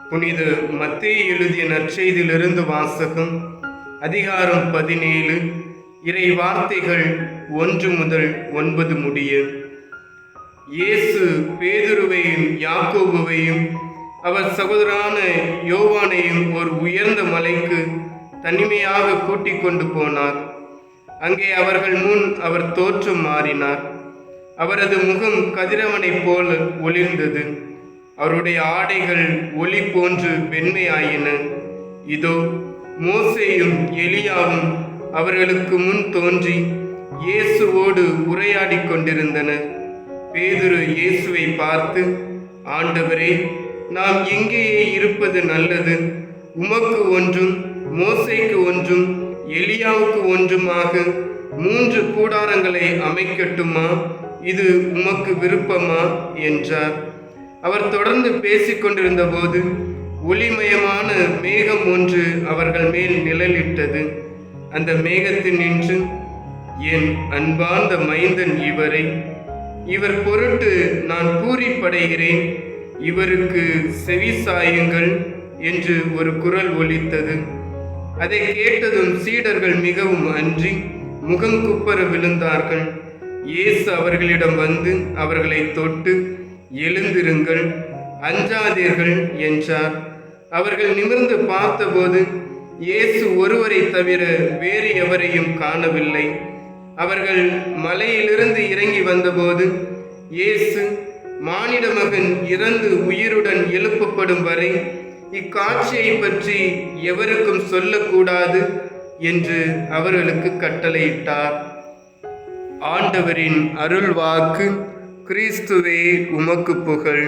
புனித மத்தேயு எழுதிய நற்செய்தியிலிருந்து வாசகம். அதிகாரம் 17, இறை வார்த்தைகள் 1 முதல் 9 முடிய. இயேசு பேதுருவையும் யாக்கோபுவையும் அவர் சகோதரனான யோவானையும் ஒரு உயர்ந்த மலைக்கு தனிமையாக கூட்டிக் கொண்டு போனார். அங்கே அவர்கள் முன் அவர் தோற்றம் மாறினார். அவரது முகம் கதிரவனைப் போல ஒளிர்ந்தது. அவருடைய ஆடைகள் ஒளி போன்று வெண்மையாயின. இதோ மோசேயும் எலியாவும் அவர்களுக்கு முன் தோன்றி இயேசுவோடு உரையாடி கொண்டிருந்தனர். பேதுரு இயேசுவை பார்த்து, ஆண்டவரே, நாம் இங்கேயே இருப்பது நல்லது. உமக்கு ஒன்றும், மோசேக்கு ஒன்றும், எலியாவுக்கு ஒன்றுமாக 3 கூடாரங்களை அமைக்கட்டுமா? இது உமக்கு விருப்பமா என்றார். அவர் தொடர்ந்து பேசிக்கொண்டிருந்த போது ஒளிமயமான மேகம் ஒன்று அவர்கள் மேல் நிழலிட்டது. அந்த மேகத்தில் நின்று, என் அன்பார்ந்த மைந்தன் இவரை, இவர் பொருட்டு நான் பூரிப்படைகிறேன், இவருக்கு செவிசாயுங்கள் என்று ஒரு குரல் ஒலித்தது. அதை கேட்டதும் சீடர்கள் மிகவும் அஞ்சி முகங்குப்புற விழுந்தார்கள். இயேசு அவர்களிடம் வந்து அவர்களை தொட்டு, எழுந்திருங்கள், அஞ்சாதீர்கள் என்றார். அவர்கள் நிமிர்ந்து பார்த்தபோது இயேசு ஒருவரை தவிர வேறு எவரையும் காணவில்லை. அவர்கள் மலையிலிருந்து இறங்கி வந்தபோது இயேசு, மானிட மகன் இறந்து உயிருடன் எழுப்பப்படும் வரை இக்காட்சியை பற்றி எவருக்கும் சொல்லக்கூடாது என்று அவர்களுக்கு கட்டளையிட்டார். ஆண்டவரின் அருள் வாக்கு. கிறிஸ்துவே உமக்கு புகழ்.